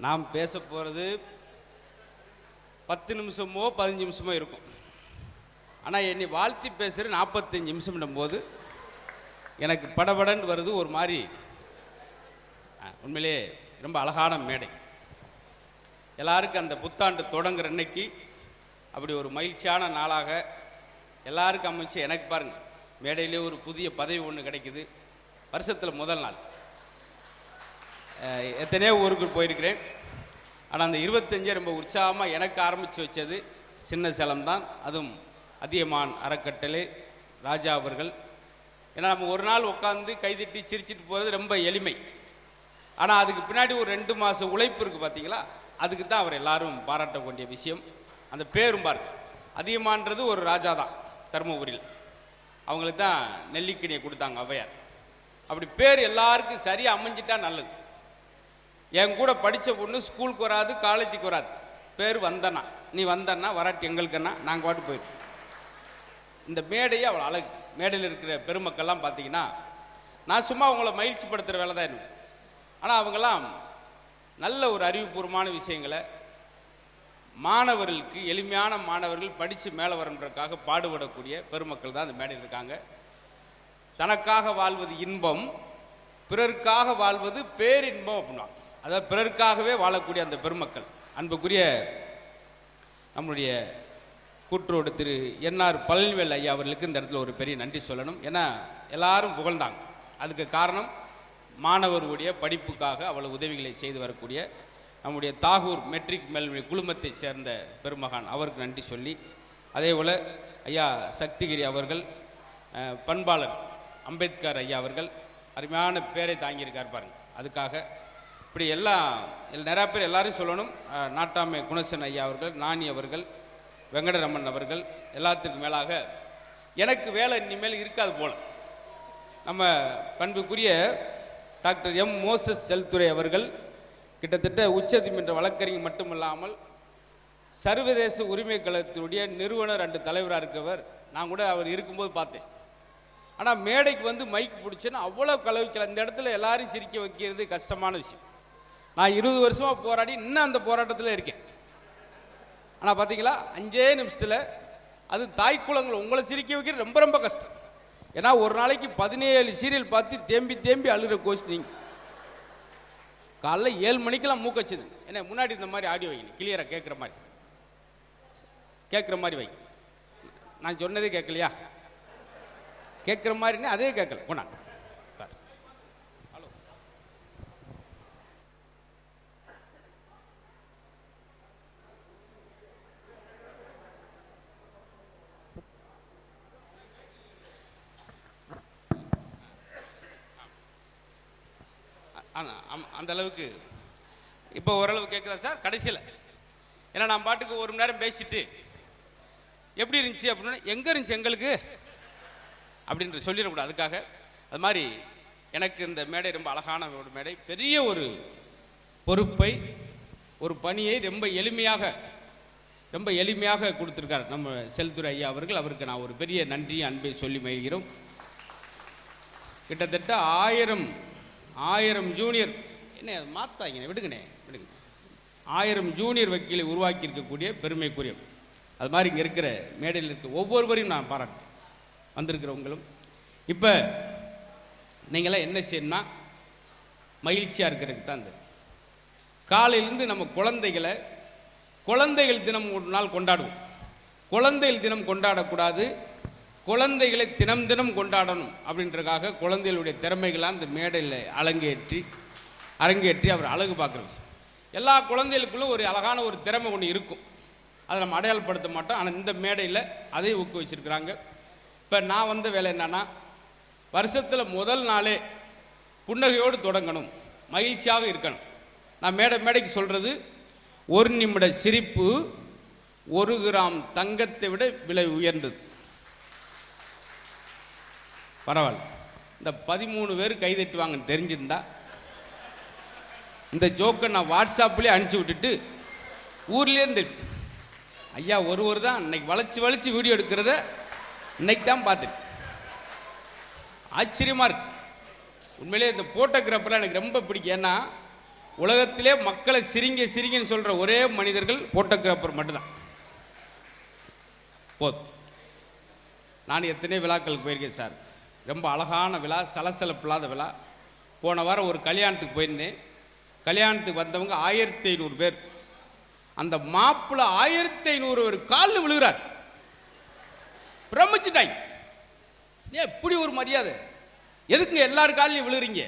நாம் பேச போகிறது 10 நிமிஷமோ 15 நிமிஷமோ இருக்கும். ஆனால் என்னை வாழ்த்தி பேசுகிற 45 நிமிஷம் போது எனக்கு படபடன்னு வருது. ஒரு மாதிரி உண்மையிலே ரொம்ப அழகான மேடை. எல்லாருக்கும் அந்த புத்தாண்டு தொடங்குற அன்னைக்கு அப்படி ஒரு மகிழ்ச்சியான நாளாக எல்லாருக்கும் அமைச்சு. எனக்கு பாருங்கள், மேடையிலே ஒரு புதிய பதவி ஒன்று கிடைக்குது. வருஷத்தில் முதல் நாள். எத்தனையோ ஊருக்கு போயிருக்கிறேன். ஆனால் அந்த 25 ரொம்ப உற்சாகமாக எனக்கு ஆரம்பித்து வச்சது சின்ன சேலம் தான். அதுவும் அதியமான் அறக்கட்டளை ராஜா அவர்கள். ஏன்னா நம்ம ஒரு நாள் உட்காந்து கைதட்டி சிரிச்சிட்டு போகிறது ரொம்ப எளிமை. ஆனால் அதுக்கு பின்னாடி ஒரு 2 மாத உழைப்பு இருக்குது பார்த்தீங்களா. அதுக்கு தான் அவர் எல்லாரும் பாராட்டக்கூடிய விஷயம். அந்த பேரும் பாருங்க, அதியமான்றது ஒரு ராஜா தான் தருமபுரியில். அவங்களுக்கு தான் நெல்லிக்கனியை கொடுத்தாங்க ஔவையார். அப்படி பேர் எல்லாருக்கும் சரியாக அமைஞ்சிட்டா நல்லது. என் கூட படித்த பொண்ணு ஸ்கூலுக்கு வராது, காலேஜுக்கு வராது. பேர் வந்தனா, நீ வந்தன்னா வராட்டி எங்களுக்குன்னா நாங்கள் பாட்டு போயிடுவோம். இந்த மேடையே அவ்வளோ அழகு. மேடையில் இருக்கிற பெருமக்கள்லாம் பார்த்தீங்கன்னா, நான் சும்மா அவங்கள மகிழ்ச்சிப்படுத்துகிற வேலை தான் இருக்கும். ஆனால் அவங்கெல்லாம் நல்ல ஒரு அறிவுபூர்வமான விஷயங்களை மாணவர்களுக்கு, எளிமையான மாணவர்கள் படித்து மேலே வரன்றதுக்காக பாடுபடக்கூடிய பெருமக்கள் தான் அந்த மேடையில் இருக்காங்க. தனக்காக வாழ்வது இன்பம், பிறருக்காக வாழ்வது பேரின்பம் அப்படின்னா, அதாவது பிறருக்காகவே வாழக்கூடிய அந்த பெருமக்கள். அன்புக்குரிய நம்முடைய கூற்றோடு திரு என்ஆர் பழனிவேல் ஐயா அவர்களுக்கு இந்த இடத்துல ஒரு பெரிய நன்றி சொல்லணும். ஏன்னா எல்லாரும் புகழ்ந்தாங்க. அதுக்கு காரணம் மாணவர்களுடைய படிப்புக்காக அவ்வளவு உதவிகளை செய்து வரக்கூடிய நம்முடைய தாகூர் மெட்ரிக் மேல்நிலை குழுமத்தை சேர்ந்த பெருமகான், அவருக்கு நன்றி சொல்லி, அதே போல் ஐயா சக்திகிரி அவர்கள், பண்பாளர் அம்பேத்கர் ஐயா அவர்கள் அருமையான பேரை தாங்கியிருக்கார் பாருங்க. அதுக்காக இப்படி எல்லாம் நிறையா பேர் எல்லாரையும் சொல்லணும். நாட்டாமை குணசன் ஐயா அவர்கள், நாணி அவர்கள், வெங்கடரமன் அவர்கள், எல்லாத்துக்கும் மேலாக எனக்கு வேலை இனிமேல் இருக்காது போல் நம்ம பண்புக்குரிய டாக்டர் எம் மோசஸ் செல்துறை அவர்கள் கிட்டத்தட்ட உச்சநீதிமன்ற வழக்கறிஞர் மட்டுமில்லாமல் சர்வதேச உரிமை கழகத்தினுடைய நிறுவனர் அண்டு தலைவராக இருக்கவர். நான் கூட அவர் இருக்கும்போது பார்த்தேன். ஆனால் மேடைக்கு வந்து மைக் பிடிச்சேன்னா அவ்வளோ கலவிக்கல. இந்த இடத்துல எல்லாரையும் சிரிக்க வைக்கிறது கஷ்டமான விஷயம். நான் 20 வருஷமாக போராடி இன்னும் அந்த போராட்டத்தில் இருக்கேன். ஆனால் பார்த்தீங்களா, 5 நிமிஷத்தில் அது தாய் குளங்கள் உங்களை சிரிக்க வைக்கிறது ரொம்ப ரொம்ப கஷ்டம். ஏன்னா ஒரு நாளைக்கு 17 சீரியல் பார்த்து தேம்பி தேம்பி அழுகிற கோஷ் நீங்கள். காலைல 7 மணிக்கெல்லாம் மூக்கச்சுது. ஏன்னா முன்னாடி இந்த மாதிரி ஆடியோ வைக்கணும், கிளியராக கேட்குற மாதிரி வை. நான் சொன்னதே கேட்கலையா? கேட்குற மாதிரின்னு அதே கேட்கல. போனா ஹலோ, அந்த அளவுக்கு இப்போ ஓரளவு கேட்குதா சார்? கடைசியில் ஏன்னா நான் பாட்டுக்கு 1 மணி நேரம் பேசிட்டு எப்படி இருந்துச்சு அப்படின்னா, எங்கே இருந்துச்சு எங்களுக்கு அப்படின்ற சொல்லிடக்கூடாது. அதுக்காக அது மாதிரி எனக்கு இந்த மேடை ரொம்ப அழகான ஒரு மேடை. பெரிய ஒரு பொறுப்பை, ஒரு பணியை ரொம்ப எளிமையாக கொடுத்துருக்கார் நம்ம செல்துறை ஐயா அவர்கள். அவருக்கு நான் ஒரு பெரிய நன்றி அன்பை சொல்லி மகிழ்கிறோம். கிட்டத்தட்ட 1000 ஜூனியர் என்ன மாத்தாங்க விடுங்க 1000 ஜூனியர் வக்கீலை உருவாக்கி இருக்கக்கூடிய பெருமைக்குரிய. அது மாதிரி இங்கே இருக்கிற மேடையில் இருக்க ஒவ்வொருவரையும் நான் பாராட்டேன். வந்திருக்கிறவங்களும் இப்போ நீங்களாம் என்ன செய்யணும்னா, மகிழ்ச்சியாக இருக்கிறதுக்கு தான் இந்த காலையிலேருந்து நம்ம குழந்தைகள் தினம் ஒரு நாள் கொண்டாடுவோம். குழந்தைகள் தினம் கொண்டாடக்கூடாது, குழந்தைகளை தினம் கொண்டாடணும் அப்படின்றதுக்காக குழந்தைகளுடைய திறமைகளாக இந்த மேடையில் அரங்கேற்றி அவர் அழகு பார்க்குற விஷயம். எல்லா குழந்தைகளுக்குள்ளும் ஒரு அழகான ஒரு திறமை ஒன்று இருக்கும். அதை நம்ம அடையாளப்படுத்த மாட்டோம். ஆனால் இந்த மேடையில் அதை ஊக்குவிச்சிருக்கிறாங்க. இப்போ நான் வந்த வேலை என்னன்னா, வருஷத்தில் முதல் நாளே புன்னகையோடு தொடங்கணும், மகிழ்ச்சியாக இருக்கணும். நான் மேடைக்கு சொல்கிறது, 1 நிமிட சிரிப்பு 1 கிராம் தங்கத்தை விட விலை உயர்ந்தது. பரவாயில்ல, இந்த 13 பேர் கைதட்டுவாங்கன்னு தெரிஞ்சிருந்தா இந்த ஜோக்கை நான் வாட்ஸ்அப்லேயே அனுப்பிச்சி விட்டுட்டு ஊர்லேருந்து ஐயா ஒருவர் தான் இன்னைக்கு வளைச்சி வீடியோ எடுக்கிறத இன்னைக்கு தான் பார்த்துட்டு ஆச்சரியமாக இருக்கு. உண்மையிலே இந்த ஃபோட்டோகிராஃபர்லாம் எனக்கு ரொம்ப பிடிக்கும். ஏன்னா உலகத்திலே மக்களை சிரிங்க சிரிங்கன்னு சொல்ற ஒரே மனிதர்கள் போட்டோகிராஃபர் மட்டும்தான். போதும். நான் எத்தனை விழாக்களுக்கு போயிருக்கேன் சார். ரொம்ப அழகான விழா, சலசலப்பு இல்லாத விழா. போன வாரம் ஒரு கல்யாணத்துக்கு போயிருந்தேன். கல்யாணத்துக்கு வந்தவங்க 1500 பேர். அந்த மாப்பிள்ளை 1500 ஒரு காலில் விழுகிறார். பிரமிச்சுட்டாங்க. எப்படி ஒரு மரியாதை? எதுக்குங்க எல்லாரும் காலையும் விழுறீங்க?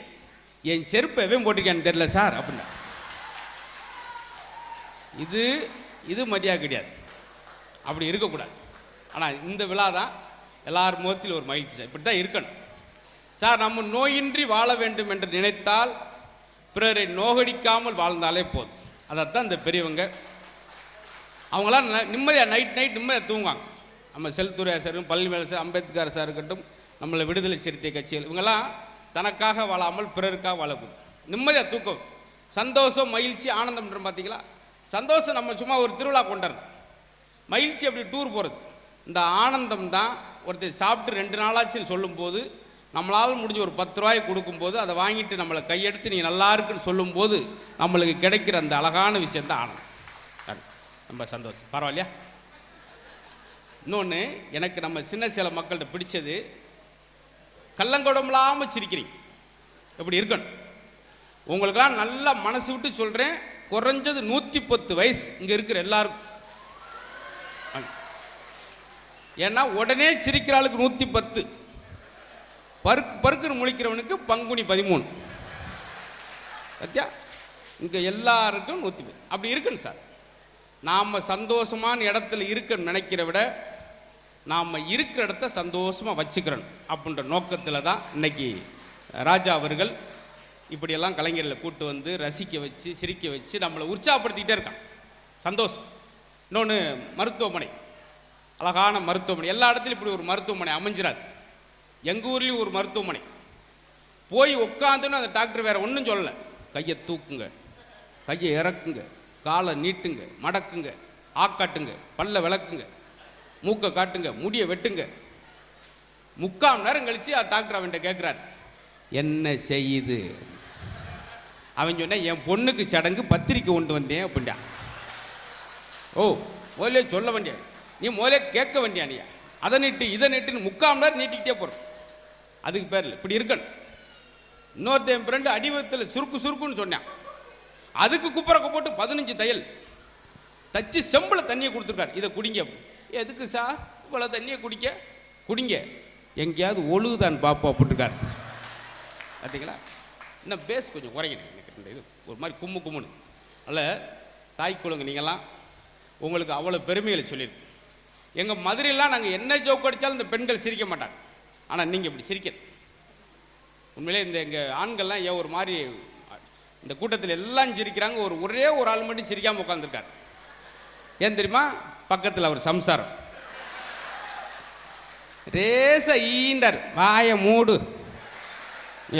என் செருப்பை எவன் போட்டிருக்கான்னு தெரியல சார் அப்படின்னா. இது மரியாதை கிடையாது. அப்படி இருக்கக்கூடாது. ஆனால் இந்த விழா தான் எல்லார் முகத்தில் ஒரு மகிழ்ச்சி சார். இப்படி தான் இருக்கணும் சார். நம்ம நோயின்றி வாழ வேண்டும் என்று நினைத்தால் பிறரை நோகடிக்காமல் வாழ்ந்தாலே போதும். அதைத்தான் இந்த பெரியவங்க அவங்களாம் நிம்மதியாக நைட் நிம்மதியாக தூங்குவாங்க. நம்ம செல்துறை sir, Palanivel sir, Ambedkar sir இருக்கட்டும், நம்மளை விடுதலை சிறுத்தை கட்சிகள், இவங்கெல்லாம் தனக்காக வாழாமல் பிறருக்காக வாழக்கூடும். நிம்மதியாக தூக்கம், சந்தோஷம், மகிழ்ச்சி, ஆனந்தம். பார்த்தீங்களா? சந்தோஷம் நம்ம சும்மா ஒரு திருவிழா கொண்டாடுறோம். மகிழ்ச்சி அப்படி டூர் போகிறது. இந்த ஆனந்தம் தான் ஒருத்தர் சாப்பிட்டு 2 நாளாச்சுன்னு சொல்லும்போது, நம்மளால் முடிஞ்ச ஒரு 10 ரூபாய் கொடுக்கும்போது அதை வாங்கிட்டு நம்மளை கையெடுத்து நீ நல்லா இருக்குன்னு சொல்லும்போது நம்மளுக்கு கிடைக்கிற அந்த அழகான விஷயம் தான் ஆனந்தம். ரொம்ப சந்தோஷம். பரவாயில்லையா? இன்னொன்று, எனக்கு நம்ம சின்ன சில மக்கள்கிட்ட பிடிச்சது, கள்ளங்கொடமில்லாமல் சிரிக்கிறீங்க. எப்படி இருக்கணும்? உங்களுக்கெல்லாம் நல்லா மனசு விட்டு சொல்கிறேன், குறைஞ்சது 110 வயசு இங்கே இருக்கிற எல்லாருக்கும். ஏன்னா உடனே சிரிக்கிற ஆளுக்கு 110, பருக்குன்னு முழிக்கிறவனுக்கு பங்குனி 13. சத்தியா இங்கே எல்லாருக்கும் 110. அப்படி இருக்குன்னு சார். நாம் சந்தோஷமான இடத்துல இருக்குன்னு நினைக்கிற விட நாம் இருக்கிற இடத்த சந்தோஷமாக வச்சுக்கிறோம் அப்படின்ற நோக்கத்தில் தான் இன்னைக்கு ராஜா அவர்கள் இப்படியெல்லாம் கலைஞர்களை கூட்டு வந்து ரசிக்க வச்சு சிரிக்க வச்சு நம்மளை உற்சாகப்படுத்திக்கிட்டே இருக்கான். சந்தோஷம். இன்னொன்று, மருத்துவமனை, அழகான மருத்துவமனை. எல்லா இடத்துலையும் இப்படி ஒரு மருத்துவமனை அமைஞ்சிடாது. எங்கள் ஊர்லேயும் ஒரு மருத்துவமனை. போய் உட்காந்துன்னு அந்த டாக்டர் வேறு ஒன்றும் சொல்லலை. கையை தூக்குங்க, கையை இறக்குங்க, காலை நீட்டுங்க, மடக்குங்க, ஆக்காட்டுங்க, பல்ல விளக்குங்க, மூக்கை காட்டுங்க, முடியை வெட்டுங்க. 3/4 மணி நேரம் கழித்து டாக்டர் அவன்கிட்ட கேட்குறார், என்ன செய்யுது? அவன் சொன்ன, என் பொண்ணுக்கு சடங்கு பத்திரிக்கை கொண்டு வந்தேன் அப்படின்டா. ஓ, முதலே சொல்ல வேண்டிய நீ, முதலே கேட்க வேண்டியா நீயா? அதை நீட்டு இதை நீட்டுன்னு 3/4 மணி நேரம் நீட்டிக்கிட்டே போகிறோம். அதுக்கு பேரில் இப்படி இருக்கணும். இன்னொருத்த என் ஃப்ரெண்டு அடிவத்தில் சுருக்குன்னு சொன்னான். அதுக்கு குப்பரக்க போட்டு 15 தையல் தச்சு செம்பில் தண்ணியை கொடுத்துருக்காரு. இதை குடிங்க. எதுக்கு சார் இவ்வளோ தண்ணியை குடிங்க? எங்கேயாவது ஒழுகுதான் பாப்பா போட்டுருக்காரு. பார்த்தீங்களா? இன்னும் பேஸ் கொஞ்சம் குறைக்கணும். எனக்கு இது ஒரு மாதிரி கும்முன்னு. அதில் தாய்க்குழுங்க நீங்கள்லாம் உங்களுக்கு அவ்வளோ பெருமைகளை சொல்லியிருக்கு. எங்கள் மதுரையெல்லாம் நாங்கள் என்ன ஜோக்கு அடித்தாலும் இந்த பெண்கள் சிரிக்க மாட்டாங்க. ஆனால் நீங்கள் இப்படி சிரிக்க உண்மையிலே இந்த எங்கள் ஆண்கள்லாம் ஏன் ஒரு மாதிரி இந்த கூட்டத்தில் எல்லாம் சிரிக்கிறாங்க. ஒரே ஒரு ஆள் மட்டும் சிரிக்காமல் உட்காந்துருக்கார். ஏன் தெரியுமா? பக்கத்தில் அவர் சம்சாரம் ரேச ஈண்டர், வாயை மூடு,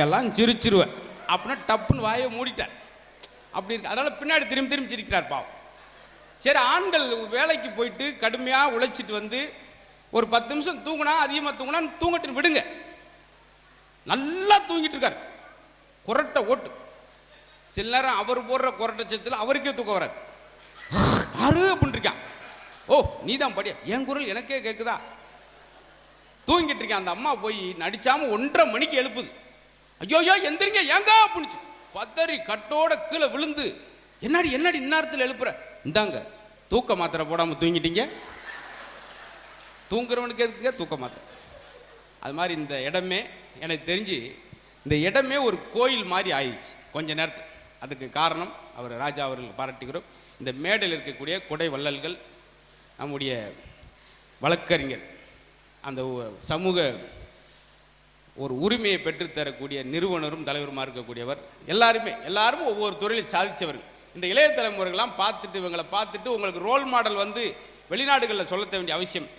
எல்லாம் சிரிச்சிருவேன் அப்படின்னா டப்புன்னு வாயை மூடிட்டார். அப்படி இருக்கு. அதனால பின்னாடி திரும்பி சிரிக்கிறார் பாவம். சரி, ஆண்கள் வேலைக்கு போயிட்டு கடுமையாக உழைச்சிட்டு வந்து ஒரு 10 நிமிஷம் தூங்கினா, அதிகமாக தூங்கினா தூங்கட்டுன்னு விடுங்க. நல்லா தூங்கிட்டு இருக்கார், குரட்டை ஓட்டு. சில நேரம் அவர் போடுற குரட்டை சத்தில் அவருக்கே தூக்கம் வராது. ஆறு அப்படின்னு இருக்கான். ஓ, நீ தான் படியா, என் குரல் எனக்கே கேட்குதா? தூங்கிட்டு இருக்கேன். அந்த அம்மா போய் நடிச்சாம 1:30 மணிக்கு எழுப்புது. ஐயோ எந்திரிங்க ஏங்க அப்படின்னுச்சு. பதறி கட்டோட கீழே விழுந்து, என்னடி இந்நேரத்தில் எழுப்புற? இந்தாங்க தூக்க மாத்திரை போடாமல் தூங்கிட்டீங்க. தூங்குறவனுக்கு எதுக்குங்க தூக்க மாத்திரை? அது மாதிரி இந்த இடமே எனக்கு தெரிஞ்சு இந்த இடமே ஒரு கோயில் மாதிரி ஆயிடுச்சு கொஞ்ச நேரத்துக்கு. அதுக்கு காரணம் அவர் ராஜா அவர்கள் பாராட்டுகிறோம். இந்த மேடையில் இருக்கக்கூடிய கொடை வள்ளல்கள், நம்முடைய வழக்கறிஞர், அந்த சமூக ஒரு உரிமையை பெற்றுத்தரக்கூடிய நிறுவனரும் தலைவருமா இருக்கக்கூடியவர், எல்லாரும் ஒவ்வொரு துறையில் சாதித்தவர்கள். இந்த இளைய தலைமுறைகள்லாம் பார்த்துட்டு இவங்களை பார்த்துட்டு உங்களுக்கு ரோல் மாடல் வந்து வெளிநாடுகளில் சொல்ல வேண்டிய அவசியம்.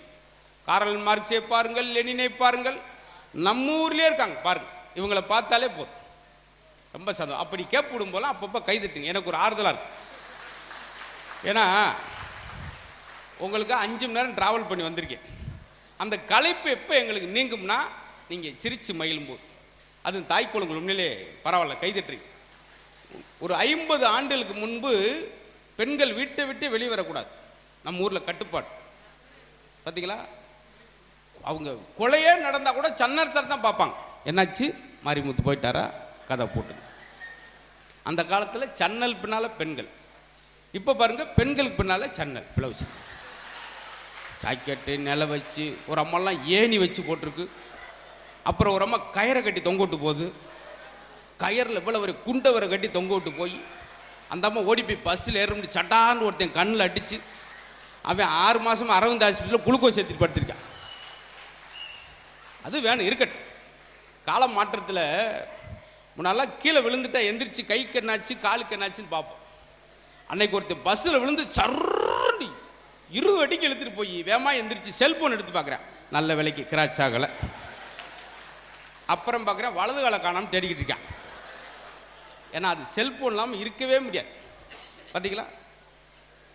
காரல் மார்க்ஸை பாருங்கள், லெனினை பாருங்கள், நம்ம ஊர்லேயே இருக்காங்க பாருங்கள். இவங்களை பார்த்தாலே போதும், ரொம்ப சந்தோஷம். அப்படி கேட்பிடும் போலாம் அப்பப்போ கைதட்டுங்க, எனக்கு ஒரு ஆறுதலாக இருக்கும். ஏன்னா உங்களுக்கு 5 மணி நேரம் ட்ராவல் பண்ணி வந்திருக்கேன். அந்த களைப்பு எப்போ எங்களுக்கு நீங்கும்னா நீங்கள் சிரித்து மகிழும் போது. அது தாய்க்குழந்தைகள் உண்மையிலே பரவாயில்ல, கைதட்டுறீங்க. ஒரு 50 ஆண்டுகளுக்கு முன்பு பெண்கள் வீட்டை விட்டு வெளியே வரக்கூடாது. நம்ம ஊரில் கட்டுப்பாடு பார்த்தீங்களா? அவங்க கொலையே நடந்தால் கூட சன்னரத்தர் தான் பார்ப்பாங்க. என்னாச்சு, மாரிமுத்து போயிட்டாரா, கதை போட்டு. அந்த காலத்தில் சன்னல் பின்னால் பெண்கள். இப்போ பாருங்க, பெண்களுக்கு பின்னால் சன்னல் பிளவுச்சு, ஜாக்கெட்டு நில வச்சு, ஒரு அம்மாலாம் ஏணி வச்சு போட்டிருக்கு. அப்புறம் ஒரு அம்மா கயிறை கட்டி தொங்க விட்டு போகுது. கயரில் இவ்வளோ ஒரு குண்டவரை கட்டி தொங்க விட்டு போய் அந்த அம்மா ஓடி போய் பஸ்ஸில் ஏறும் சட்டான்னு ஒருத்தன் கண்ணில் அடித்து அவன் 6 மாதம் அரவிந்த் ஹாஸ்பிட்டலில் குளுக்கோஸ் ஏற்றி படுத்திருக்கான். அது வேணும், இருக்கட்டும். கால மாற்றத்தில் முன்னாலாம் கீழே விழுந்துட்டா எந்திரிச்சு கைக்கு என்னாச்சு காலுக்கு என்னாச்சுன்னு பார்ப்போம். அன்னைக்கு ஒருத்தன் பஸ்ஸில் விழுந்து சர்றி 20 அடிக்கு இழுத்துட்டு போய் வேமா எந்திரிச்சு செல்போன் எடுத்து பார்க்குறேன். நல்ல விலைக்கு கிராச் ஆகலை. அப்புறம் பார்க்குறேன் வலது காலை காணாமல் தேடிக்கிட்டு இருக்கான். ஏன்னா அது செல்போன் இல்லாமல் இருக்கவே முடியாது. பார்த்தீங்களா?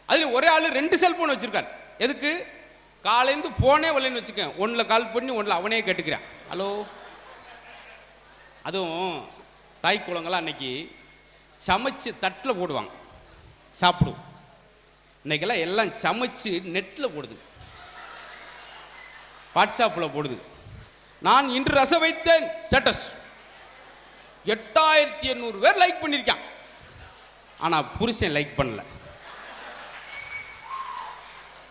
அதில் ஒரே ஆள் 2 செல்போன் வச்சுருக்காரு. எதுக்கு? காலேருந்து ஃபோனே வரலன்னு வச்சுக்கேன், ஒன்றில் கால் பண்ணி ஒன்றில் அவனே கேட்டுக்கிறான், ஹலோ. அதுவும் தாய் குளங்களாம் அன்னைக்கு சமைச்சு தட்டில் போடுவாங்க, சாப்பிடுவோம். இன்னைக்கெல்லாம் எல்லாம் சமைச்சு நெட்டில் போடுது, வாட்ஸ்அப்பில் போடுது. நான் இன்று ரசம் வைத்தேன் ஸ்டேட்டஸ் 8800 பேர் லைக் பண்ணியிருக்கான். ஆனால் புருஷன் லைக் பண்ணல.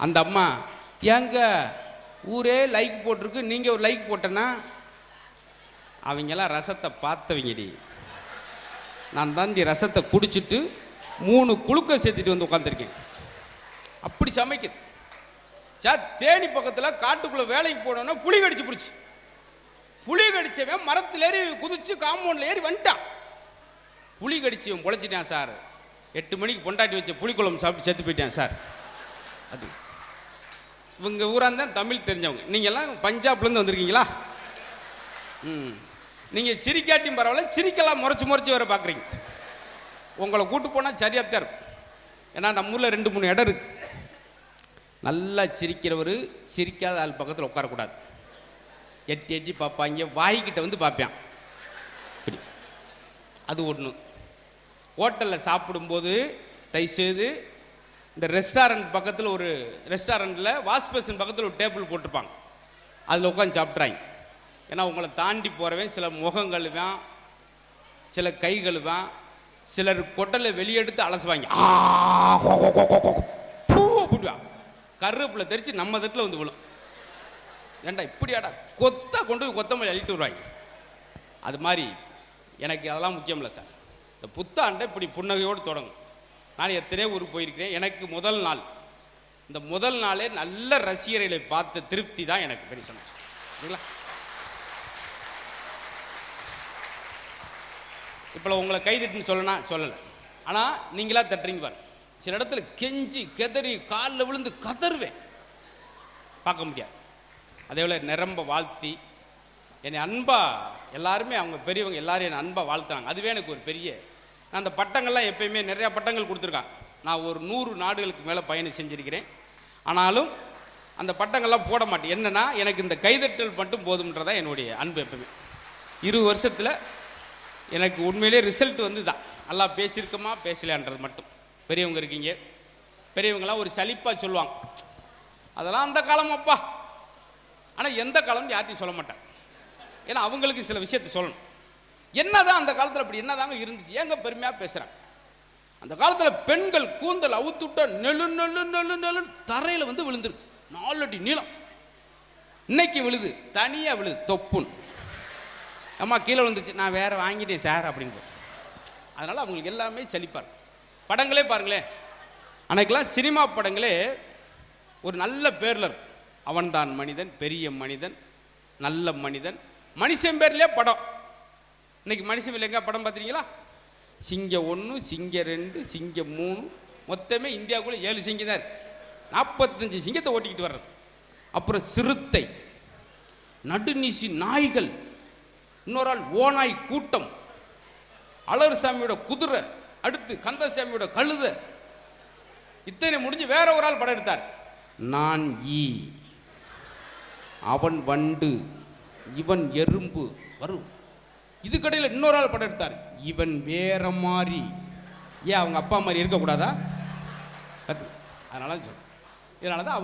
அந்த அம்மா, ஏங்க ஊரே லைக் போட்டிருக்கு, நீங்கள் ஒரு லைக் போட்டேன்னா? அவங்கெல்லாம் ரசத்தை பார்த்தவங்கடி. நான் தாண்டி ரசத்தை குடிச்சிட்டு 3 குளுக்கோஸ் சேர்த்துட்டு வந்து உட்காந்துருக்கேன். அப்படி சமைக்குது. சார், தேனி பக்கத்தில் காட்டுக்குள்ளே வேலைக்கு போனோன்னா புளி கடிச்சு பிடிச்சி, புளி கடிச்சவன் மரத்தில் ஏறி குதிச்சு காம்பவுண்டில் ஏறி வந்துட்டான். புளி கடிச்சவன் பொழைச்சிட்டான் சார். 8 மணிக்கு பொண்டாட்டி வச்ச புளிக்குழம்பு சாப்பிட்டு செத்து போயிட்டான் சார். அது இவங்க ஊராக தான் தமிழ் தெரிஞ்சவங்க. நீங்கள்லாம் பஞ்சாப்லேருந்து வந்திருக்கீங்களா? நீங்கள் சிரிக்காட்டியும் பரவாயில்ல, சிரிக்கலாம் முறைச்சி வர பார்க்குறீங்க. உங்களை கூட்டு போனால் சரியாக தான் இருக்கும். ஏன்னா நம்ம ஊரில் 2-3 இடம் இருக்குது. நல்லா சிரிக்கிறவர் சிரிக்காத ஆள் பக்கத்தில் உட்காரக்கூடாது. எட்டி எட்டி பார்ப்பாங்க, வாய்கிட்ட வந்து பார்ப்பான். இப்படி அது ஒன்று. ஹோட்டலில் சாப்பிடும்போது தயவுசெய்து இந்த ரெஸ்டாரண்ட் பக்கத்தில் ஒரு ரெஸ்டாரண்ட்டில் வாஷ் பேஷன் பக்கத்தில் ஒரு டேபிள் போட்டிருப்பாங்க, அதில் உட்காந்து சாப்பிட்றாங்க. ஏன்னா உங்களை தாண்டி போகிறவன் சில முகம் கழுவான், சில கை கழுவான், சிலர் கொட்டலை வெளியெடுத்து அலசுவாங்க. பூவான் கருவேப்பிலை தெரிச்சு நம்ம தட்டில் வந்து விழும். ஏண்டா இப்படியாடா கொத்தா கொண்டு போய் கொத்தமல்லி அள்ளிட்டு வருவாங்க. அது மாதிரி எனக்கு அதெல்லாம் முக்கியம் இல்லை சார். இந்த புத்தாண்டை இப்படி புன்னகையோடு தொடங்கும். நான் எத்தனையோ ஊருக்கு போயிருக்கிறேன். எனக்கு முதல் நாள், இந்த முதல் நாளே நல்ல ரசிகர்களை பார்த்த திருப்தி தான் எனக்கு பெரிய சந்தோஷம். சரிங்களா? இப்போ உங்களை கைதட்டுன்னு சொல்லலை, ஆனால் நீங்களா தட்டுறீங்க பாருங்க. சில இடத்துல கெஞ்சி கெதறி காலில் விழுந்து கதறுவேன், பார்க்க முடியாது. அதே போல் நிரம்ப வாழ்த்தி என்னை அன்பா எல்லாருமே, அவங்க பெரியவங்க எல்லாரும் என்னை அன்பா வாழ்த்துறாங்க. அதுவே எனக்கு ஒரு பெரிய, நான் அந்த பட்டங்கள்லாம் எப்பயுமே நிறையா பட்டங்கள் கொடுத்துருக்காங்க. நான் ஒரு 100 நாடுகளுக்கு மேலே பயணம் செஞ்சுருக்கிறேன். ஆனாலும் அந்த பட்டங்கள்லாம் போட மாட்டேன். என்னென்னா எனக்கு இந்த கைதட்டல் மட்டும் போதும்ன்றதான் என்னுடைய அன்பு. எப்பவுமே 20 வருஷத்தில் எனக்கு உண்மையிலே ரிசல்ட் வந்து தான், நல்லா பேசியிருக்கோமா பேசலையான்றது மட்டும். பெரியவங்க இருக்கீங்க, பெரியவங்களாம் ஒரு சலிப்பாக சொல்லுவாங்க, அதெல்லாம் அந்த காலமாப்பா. ஆனால் எந்த காலம்னு யார்ட்டையும் சொல்ல மாட்டேன். ஏன்னா அவங்களுக்கு சில விஷயத்தை சொல்லணும். என்னதான் அந்த காலத்தில் அப்படி என்னதாங்க இருந்துச்சு, ஏங்க பெருமையாக பேசுகிறாங்க. அந்த காலத்தில் பெண்கள் கூந்தல் அவுத்துட்டா நெழு நெழு நெழு நெழு தரையில் வந்து விழுந்துருக்கு, 4 அடி நீளம். இன்னைக்கு விழுது தனியாக விழுது தொப்புன்னு. அம்மா கீழே விழுந்துச்சு, நான் வேற வாங்கிட்டேன் சார் அப்படிங்க. அதனால் அவங்களுக்கு எல்லாமே சலிப்பார். படங்களே பாருங்களேன், அன்னைக்கெல்லாம் சினிமா படங்களே ஒரு நல்ல பேரில் இருக்கும். அவன்தான் மனிதன், பெரிய மனிதன், நல்ல மனிதன், மனுஷன் பேர்லேயே படம். இன்னைக்கு மனுஷன் இல்லைங்க படம் பார்த்துறீங்களா? சிங்கம் 1, சிங்கம் 2, சிங்கம் 3, மொத்தமே இந்தியாவுக்குள்ளே 7 சிங்கம் தான் இருக்கு. 45 சிங்கத்தை ஓட்டிக்கிட்டு வர்றது. அப்புறம் சிறுத்தை, நடுநீசி நாய்கள், இன்னொரு ஆள் ஓநாய் கூட்டம், அழகுசாமியோட குதிரை, அடுத்து கந்தசாமியோட கழுதை. இத்தனை முடிஞ்சு வேற ஒரு ஆள் படம் எடுத்தார். நான் ஈ, அவன் வண்டு, இவன் எறும்பு வரும். இதுக்கடையில் இன்னொரு ஆள் படம் எடுத்தார், இவன் வேற மாதிரி. ஏன் அவங்க அப்பா மாதிரி இருக்கக்கூடாதா? அதனால சொல்ல, இதனால தான்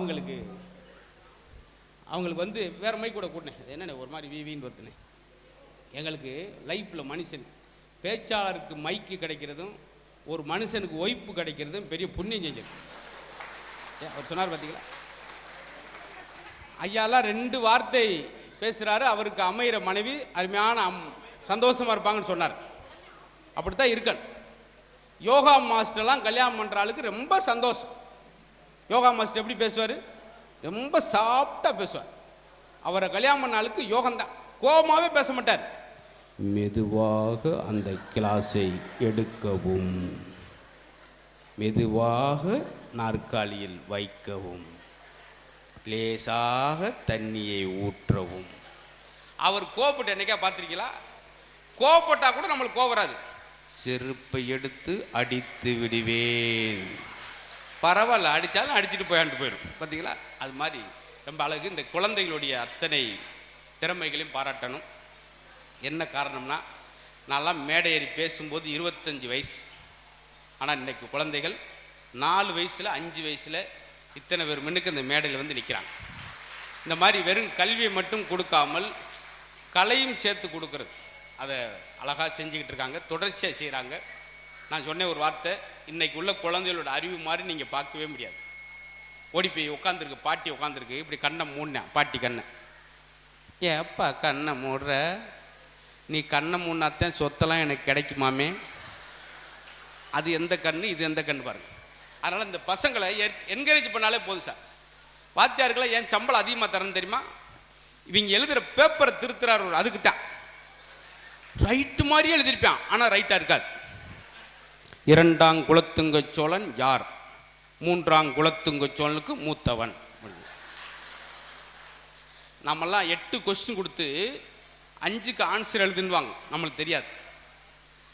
அவங்களுக்கு வந்து வேற மை கூட கூட்டினேன். என்னென்ன ஒரு மாதிரி வீவின்னு வருதுனே. எங்களுக்கு லைஃப்பில் மனுஷன் பேச்சாளருக்கு மைக்கு கிடைக்கிறதும் ஒரு மனுஷனுக்கு ஒய்ப்பு கிடைக்கிறதும் பெரிய புண்ணியம் செஞ்சது. அவர் சொன்னார் பார்த்தீங்களா, ஐயாலாம் 2 வார்த்தை பேசுகிறாரு, அவருக்கு அமைகிற மனைவி அருமையான சந்தோஷமாக இருப்பாங்கன்னு சொன்னார். அப்படித்தான் இருக்கணும். யோகா மாஸ்டர்லாம் கல்யாணம் பண்ணுற ஆளுக்கு ரொம்ப சந்தோஷம். யோகா மாஸ்டர் எப்படி பேசுவார்? ரொம்ப சாஃப்டாக பேசுவார். அவரை கல்யாணம் பண்ண ஆளுக்கு யோகம்தான். கோபமாகவே பேச மாட்டார். மெதுவாக அந்த கிளாஸை எடுக்கவும், மெதுவாக நாற்காலியில் வைக்கவும், லேசாக தண்ணியை ஊற்றவும். அவர் கோபப்பட்டு என்னைக்கா பார்த்துருக்கீங்களா? கோபப்பட்டா கூட நம்மளுக்கு கோபம் வராது. செருப்பை எடுத்து அடித்து விடுவேன். பரவாயில்ல, அடித்தாலும் அடிச்சுட்டு போயாண்டு போயிடும். பார்த்தீங்களா? அது மாதிரி ரொம்ப அழகு. இந்த குழந்தைகளுடைய அத்தனை திறமைகளையும் பாராட்டணும். என்ன காரணம்னா, நான்லாம் மேடை ஏறி பேசும்போது 25 வயசு. ஆனால் இன்றைக்கு குழந்தைகள் 4 வயசில் 5 வயசில் இத்தனை பேர் முன்னுக்கு இந்த மேடையில் வந்து நிற்கிறாங்க. இந்த மாதிரி வெறும் கல்வியை மட்டும் கொடுக்காமல் கலையும் சேர்த்து கொடுக்கறது, அதை அழகாக செஞ்சுக்கிட்டு இருக்காங்க, தொடர்ச்சியாக செய்கிறாங்க. நான் சொன்னேன் ஒரு வார்த்தை, இன்றைக்கு உள்ள குழந்தைகளோட அறிவு மாதிரி நீங்கள் பார்க்கவே முடியாது. ஓடி போய் உட்காந்துருக்கு, பாட்டி உட்காந்துருக்கு, இப்படி கண்ணை மூடினேன், பாட்டி கண்ணை. ஏப்பா கண்ணை மூடுற? நீ கண்ணை மூடினாத்தான் சொத்தெல்லாம் எனக்கு கிடைக்குமாமே. அது எந்த கண்ணு, இது எந்த கண்ணு பாருங்க. அதனால் இந்த பசங்களை என்கரேஜ் பண்ணாலே போதும் சார். வாத்தியார்களை ஏன் சம்பளம் அதிகமாக தரேன்னு தெரியுமா? இவங்க எழுதுகிற பேப்பரை திருத்துறாரு, அதுக்கு தான். ரைட்டு மாதிரியே எழுதியிருப்பான், ஆனால் ரைட்டாக இருக்காது. 2ஆம் குலத்துங்க சோழன் யார்? 3ஆம் குலத்துங்க சோழனுக்கு மூத்தவன். நம்மெல்லாம் 8 கொஸ்டின் கொடுத்து 5க்கு ஆன்சர் எழுதுன்னுவாங்க, நம்மளுக்கு தெரியாது.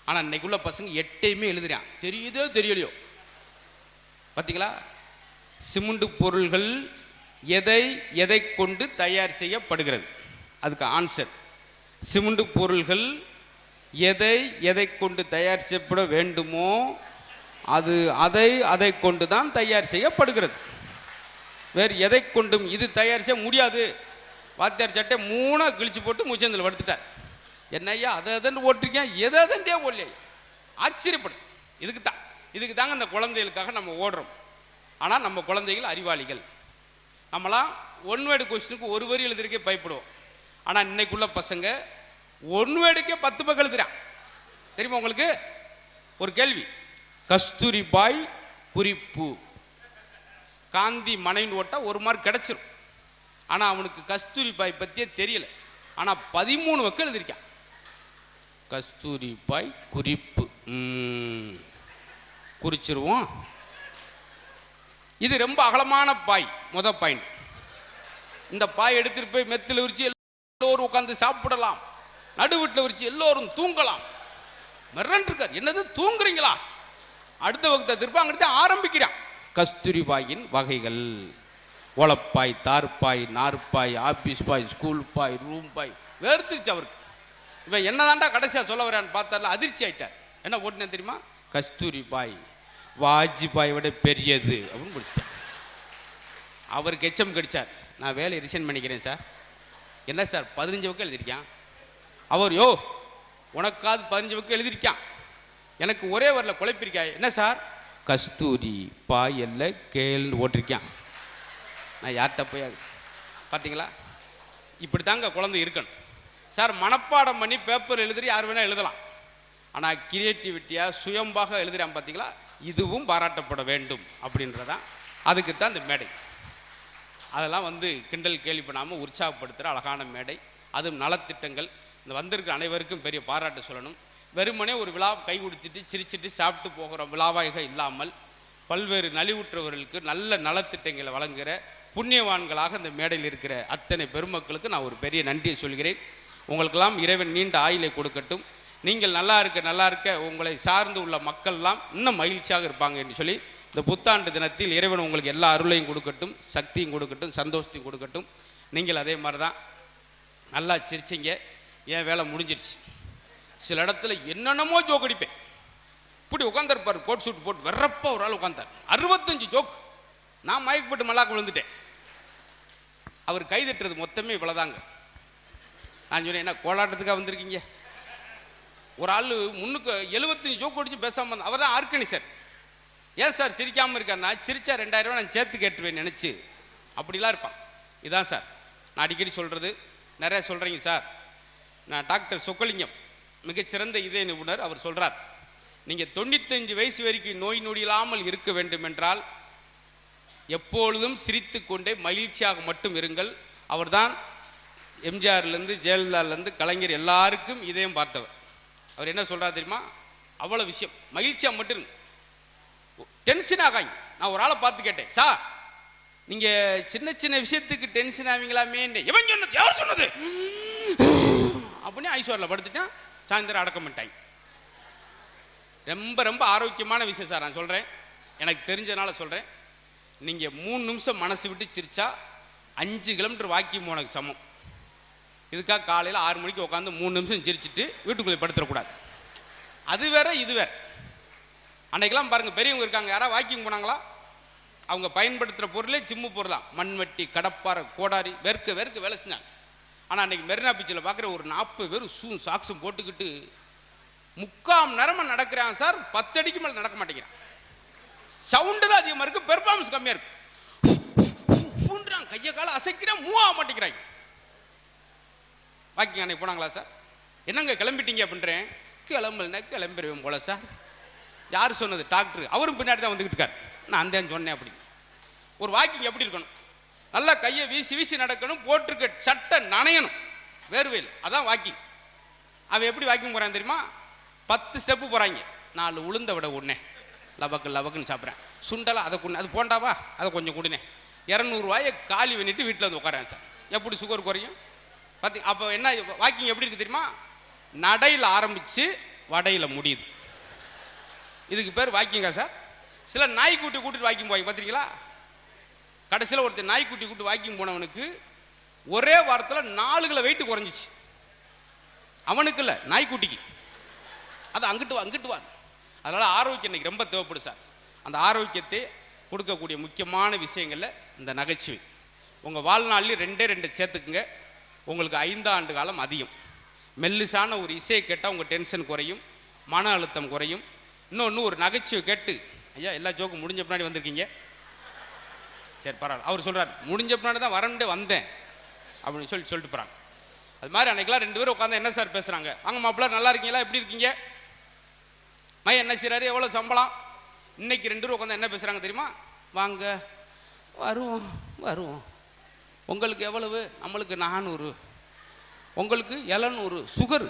ஆனால் இன்னைக்குள்ள பசங்க 8ஐயுமே எழுதுறான், தெரியுதோ தெரியலையோ. பார்த்தீங்களா? சிமெண்ட் பொருள்கள் எதை கொண்டு தயார் செய்யப்படுகிறது? அதுக்கு ஆன்சர் சிமெண்ட் பொருள்கள் எதை கொண்டு தயார் செய்யப்பட வேண்டுமோ அது அதை கொண்டு தான் தயார் செய்யப்படுகிறது. வேறு எதை கொண்டும் இது தயார் செய்ய முடியாது. வாத்தியார் சட்டை 3 கிழிச்சு போட்டு மூச்சந்தில் படுத்துட்டார். என்னையா அதை ஓட்டிருக்கேன், எதே ஓடலையா? ஆச்சரியப்படும். இதுக்கு தாங்க இந்த குழந்தைகளுக்காக நம்ம ஓடுறோம். ஆனால் நம்ம குழந்தைகள் அறிவாளிகள். நம்மளாம் 1 வேர்டு கொஸ்டினுக்கு 1 வரி எழுதுறதுக்கே பயப்படுவோம். ஆனால் இன்னைக்குள்ள பசங்க 1 வேர்டுக்கே 10 பக்கம் எழுதுறான். தெரியுமா உங்களுக்கு? ஒரு கேள்வி, கஸ்தூரிபாய் குறிப்பு காந்தி மனைவின் ஓட்டா 1 மார்க் கிடைச்சிரும். ஆனால் அவனுக்கு கஸ்தூரிபாய் பற்றியே தெரியல. ஆனால் 13 பக்கம் எழுதியிருக்கான். கஸ்தூரிபாய் குறிப்பு குறிச்சிருவோம். இது ரொம்ப அகலமான பாய். பாயிண்ட், இந்த பாய் எடுத்துட்டு போய் மெத்தில் விரிச்சு எல்லோரும் உட்காந்து சாப்பிடலாம், நடுவீட்டில் விரிச்சு எல்லோரும் தூங்கலாம். மிரண்டிருக்கார், என்னது தூங்குறீங்களா? அடுத்த வகுத்த திருப்பாங்கிறது ஆரம்பிக்கிறான். கஸ்தூரிபாயின் வகைகள்: ஓலப்பாய், தார்பாய், நார்பாய், office boy, school boy, room boy. வேர்த்துருச்சு அவருக்கு. இவன் என்னதான்டா கடைசியாக சொல்ல வரான்னு பார்த்தால அதிர்ச்சி ஆயிட்டார். என்ன போட்டுனேன் தெரியுமா? கஸ்தூரிபாய் வாஜ்பாய் விட பெரியது அப்படின்னு பிடிச்சிட்டார். அவருக்கு எச்சம் கடிச்சார். நான் வேலையை ரிசைன் பண்ணிக்கிறேன் சார். என்ன சார் 15 பக்கம் எழுதியிருக்கான்? அவர் யோ உனக்காவது 15 பக்கம் எழுதியிருக்கான், எனக்கு ஒரே வரல குழப்பிருக்கா. என்ன சார்? கஸ்தூரி பாய் அல்ல கேள்னு ஓட்டிருக்கான். நான் யார்கிட்ட போய் பார்த்தீங்களா? இப்படி தாங்க குழந்தை இருக்கணும் சார். மனப்பாடம் பண்ணி பேப்பர் எழுதுறி யார் வேணால் எழுதலாம். ஆனால் கிரியேட்டிவிட்டியாக சுயம்பாக எழுதுறான் பார்த்தீங்களா? இதுவும் பாராட்டப்பட வேண்டும் அப்படின்றதான். அதுக்கு தான் இந்த மேடை. அதெல்லாம் கிண்டல் கேலி பண்ணாமல் உற்சாகப்படுத்துகிற அழகான மேடை. அதுவும் நலத்திட்டங்கள். இந்த வந்திருக்கிற அனைவருக்கும் பெரிய பாராட்டு சொல்லணும். வெறுமனே ஒரு விழா கை கொடுத்துட்டு சிரிச்சிட்டு சாப்பிட்டு போகிற விழாவாக இல்லாமல் பல்வேறு நலிவுற்றவர்களுக்கு நல்ல நலத்திட்டங்களை வழங்குகிற புண்ணியவான்களாக இந்த மேடையில் இருக்கிற அத்தனை பெருமக்களுக்கு நான் ஒரு பெரிய நன்றியை சொல்கிறேன். உங்களுக்கெல்லாம் இறைவன் நீண்ட ஆயுளை கொடுக்கட்டும். நீங்கள் நல்லா இருக்க உங்களை சார்ந்து உள்ள மக்கள்லாம் இன்னும் மகிழ்ச்சியாக இருப்பாங்க என்று சொல்லி இந்த புத்தாண்டு தினத்தில் இறைவன் உங்களுக்கு எல்லா அருளையும் கொடுக்கட்டும், சக்தியும் கொடுக்கட்டும், சந்தோஷத்தையும் கொடுக்கட்டும். நீங்கள் அதே மாதிரி தான் நல்லா சிரிச்சிங்க. என் வேலை முடிஞ்சிருச்சு. சில இடத்துல என்னென்னமோ ஜோக் அடிப்பேன். இப்படி உட்காந்துருப்பார், கோட் சூட் போட்டு வெறப்பா ஒரு ஆள் உட்காந்தார், 65 ஜோக். நான் மயக்கப்பட்டு மல்லாக்க விழுந்துட்டேன். அவர் கைதட்டுறது மொத்தமே இவ்வளோதாங்க. நான் சொன்னேன், என்ன கோலாட்டத்துக்காக வந்திருக்கீங்க? ஒரு ஆள் முன்னுக்கு 75 ஜோக் அடிச்சு பேசாமல், அவர் தான் ஆர்கனைசர். ஏன் சார் சிரிக்காமல் இருக்காருன்னா, சிரிச்சா 2000 ரூபா நான் சேர்த்து கேட்டுருவேன் நினச்சி அப்படிலாம் இருப்பான். இதான் சார் நான் அடிக்கடி சொல்கிறது, நிறைய சொல்கிறீங்க சார். நான் டாக்டர் சொக்கலிங்கம், மிகச்சிறந்த இதய நிபுணர். அவர் சொல்கிறார், நீங்கள் 95 வயசு வரைக்கும் நோய் நொடி இல்லாமல் இருக்க வேண்டும் என்றால் எப்பொழுதும் சிரித்து கொண்டே மகிழ்ச்சியாக மட்டும் இருங்கள். அவர் தான் எம்ஜிஆர்லேருந்து ஜெயலலிதாலேருந்து கலைஞர் எல்லாருக்கும் இதயம் பார்த்தவர். அவர் என்ன சொல்கிறார் தெரியுமா? அவ்வளோ விஷயம் மகிழ்ச்சியாக மட்டும் இருங்க, டென்ஷன் ஆகாங்க. நான் ஒரு ஆளை பார்த்து கேட்டேன், சார் நீங்கள் சின்ன சின்ன விஷயத்துக்கு டென்ஷன் ஆவீங்களாமே? எவன் சொன்னது, யார் சொன்னது அப்படின்னு ஐஸ்வரில் படுத்துட்டான். சாயந்தரம் அடக்கம் பண்ணிட்டாங்க. ரொம்ப ரொம்ப ஆரோக்கியமான விஷயம் சார். நான் சொல்கிறேன், எனக்கு தெரிஞ்சதுனால சொல்கிறேன். நீங்கள் 3 நிமிஷம் மனசு விட்டு சிரிச்சா 5 கிலோமீட்டர் வாக்கிங் போனதுக்கு சமம். இதுக்காக காலையில் 6 மணிக்கு உட்காந்து 3 நிமிஷம் சிரிச்சுட்டு வீட்டுக்குள்ளே படுத்துடக்கூடாது. அது வேற இது வேற. அன்றைக்கெல்லாம் பாருங்கள், பெரியவங்க இருக்காங்க, யாராவது வாக்கிங் போனாங்களா? அவங்க பயன்படுத்துகிற பொருளே ஜிம்மு பொருள் தான். மண்வெட்டி, கடப்பாறை, கோடாரி, வெறுக்க வெறுக்க வேலை செஞ்சாங்க. ஆனால் அன்றைக்கி மெரினா பீச்சில் பார்க்குற ஒரு 40 பேர் சாக்ஸும் போட்டுக்கிட்டு 3/4 மணி நேரமாக நடக்கிறான் சார். 10 அடிக்கு மேலே நடக்க மாட்டேங்கிறான். சவுண்டு தான் அதிகமாக இருக்குது, பெர்ஃபார்மன்ஸ் கம்மியாக இருக்குது. கையை காலை அசைக்கிறான், மூவ் ஆக மாட்டேங்கிறாங்க. வாக்கிங் அன்னைக்கு போனாங்களா சார்? என்னங்க கிளம்பிட்டீங்க அப்படின்றேன். கிளம்பலன்னா கிளம்பிடுவேன் போல சார். யார் சொன்னது? டாக்டர். அவரும் பின்னாடி தான் வந்துக்கிட்டு இருக்கார். நான் அந்த சொன்னேன். அப்படி ஒரு வாக்கிங் எப்படி இருக்கணும்? நல்லா கையை வீசி வீசி நடக்கணும், போட்டிருக்க சட்டை நனையணும் வேர்வையில், அதான் வாக்கிங். அவன் எப்படி வாக்கிங் போகிறான் தெரியுமா? 10 ஸ்டெப்பு போகிறாங்க. 4 உளுந்த விட ஒன்றே லவக்கு லவக்குன்னு சாப்பிட்றேன். சுண்டலா அதை கொண்டு, அது போண்டாவா அதை கொஞ்சம் கொடுனே. 200 ரூபாயை காலி பண்ணிட்டு வீட்டில் வந்து உட்காரேன் சார். எப்படி சுகர் குறையும் பார்த்தி? அப்போ என்ன வாக்கிங் எப்படி இருக்குது தெரியுமா? நடையில் ஆரம்பித்து வடையில் முடியுது. இதுக்கு பேர் வாக்கிங்கா சார்? சில நாய்க்குட்டி கூட்டிட்டு வாக்கிங் போய் பார்த்துருக்கீங்களா? கடைசியில் ஒருத்தர் நாய்க்குட்டி கூட்டி வாக்கிங் போனவனுக்கு ஒரே வாரத்தில் 4 கிலோ வெயிட் குறைஞ்சிச்சு. அவனுக்கு இல்லை, நாய்க்குட்டிக்கு. அது அங்கிட்டு வா அங்கிட்டு வா. அதனால் ஆரோக்கியம் இன்னைக்கு ரொம்ப தேவைப்படும் சார். அந்த ஆரோக்கியத்தை கொடுக்கக்கூடிய முக்கியமான விஷயங்களில் இந்த நகைச்சுவை. உங்கள் வாழ்நாளில் 2 சேர்த்துக்குங்க, உங்களுக்கு 5 ஆண்டு காலம் அதிகம். மெல்லிசான ஒரு இசையை கேட்டால் உங்கள் டென்ஷன் குறையும், மன அழுத்தம் குறையும். இன்னொன்று, ஒரு நகைச்சுவை கேட்டு, ஐயா எல்லா ஜோக்கும் முடிஞ்ச பின்னாடி வந்திருக்கீங்க, சரி பரவாயில்ல. அவர் சொல்கிறார், முடிஞ்ச பின்னாடி தான் வரண்டே வந்தேன் அப்படின்னு சொல்லிட்டு போகிறாங்க. அது மாதிரி அன்றைக்கெல்லாம் 2 பேரும் உட்காந்து என்ன சார் பேசுகிறாங்க? வாங்க மாப்பிள்ள, நல்லா இருக்கீங்களா, எப்படி இருக்கீங்க, மையம் என்ன செய்கிறாரு, எவ்வளோ சம்பளம்? இன்னைக்கு 2 பேரும் உட்காந்து என்ன பேசுகிறாங்க தெரியுமா? வாங்க வருவோம் வருவோம், உங்களுக்கு எவ்வளவு? நம்மளுக்கு 400, உங்களுக்கு 700, சுகர்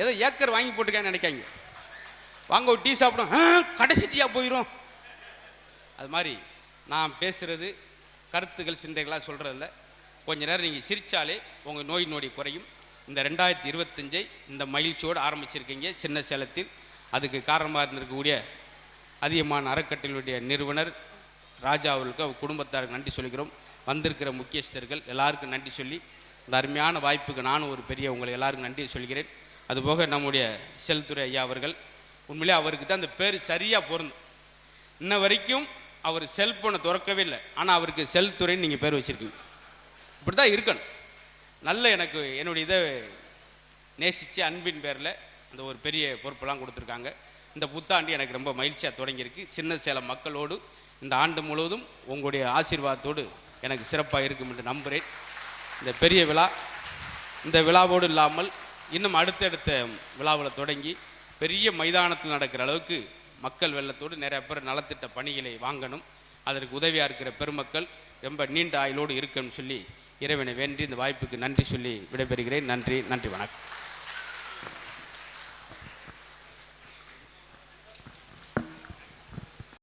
ஏதோ ஏக்கர் வாங்கி போட்டுருக்கேன்னு நினைக்காங்க. வாங்க ஒரு டீ சாப்பிடும், கடைசி டீயாக போயிடும். அது மாதிரி நான் பேசுகிறது கருத்துக்கள் சிந்தைகளாக சொல்கிறதில்ல. கொஞ்ச நேரம் நீங்கள் சிரித்தாலே உங்கள் நோய் நொடி குறையும். இந்த 2025 இந்த மகிழ்ச்சியோடு ஆரம்பிச்சிருக்கீங்க சின்ன சேலத்தில். அதுக்கு காரணமாக இருந்திருக்கக்கூடிய அதிகமான அறக்கட்டளையுடைய நிறுவனர் ராஜா அவர்களுக்கு, அவர் குடும்பத்தாருக்கு நன்றி சொல்லிக்கிறோம். வந்திருக்கிற முக்கியஸ்தர்கள் எல்லாருக்கும் நன்றி சொல்லி, இந்த அருமையான வாய்ப்புக்கு நானும் ஒரு பெரிய உங்களை எல்லாருக்கும் நன்றி சொல்கிறேன். அதுபோக நம்முடைய செல்துறை ஐயா அவர்கள், உண்மையிலே அவருக்கு தான் அந்த பேர் சரியாக பொருந்தும். இன்ன வரைக்கும் அவர் செல்ஃபோனை திறக்கவே இல்லை, ஆனால் அவருக்கு செல்துறைன்னு நீங்கள் பேர் வச்சுருக்கீங்க. இப்படி தான் இருக்கணும். நல்ல எனக்கு என்னுடைய இதை நேசித்து அன்பின் பேரில் அந்த ஒரு பெரிய பொறுப்பெல்லாம் கொடுத்துருக்காங்க. இந்த புத்தாண்டு எனக்கு ரொம்ப மகிழ்ச்சியாக தொடங்கியிருக்கு. சின்ன சேலம் மக்களோடு இந்த ஆண்டு முழுவதும் உங்களுடைய ஆசீர்வாதத்தோடு எனக்கு சிறப்பாக இருக்கும் என்று நம்புகிறேன். இந்த பெரிய விழா, இந்த விழாவோடு இல்லாமல் இன்னும் அடுத்தடுத்த விழாவில் தொடங்கி பெரிய மைதானத்தில் நடக்கிற அளவுக்கு மக்கள் வெள்ளத்தோடு நிறைய பேர் நலத்திட்ட பணிகளை வாங்கணும். அதற்கு உதவியாக இருக்கிற பெருமக்கள் ரொம்ப நீண்ட ஆயுளோடு இருக்குன்னு சொல்லி இறைவனை வேண்டி இந்த வாய்ப்புக்கு நன்றி சொல்லி விடைபெறுகிறேன். நன்றி, நன்றி, வணக்கம்.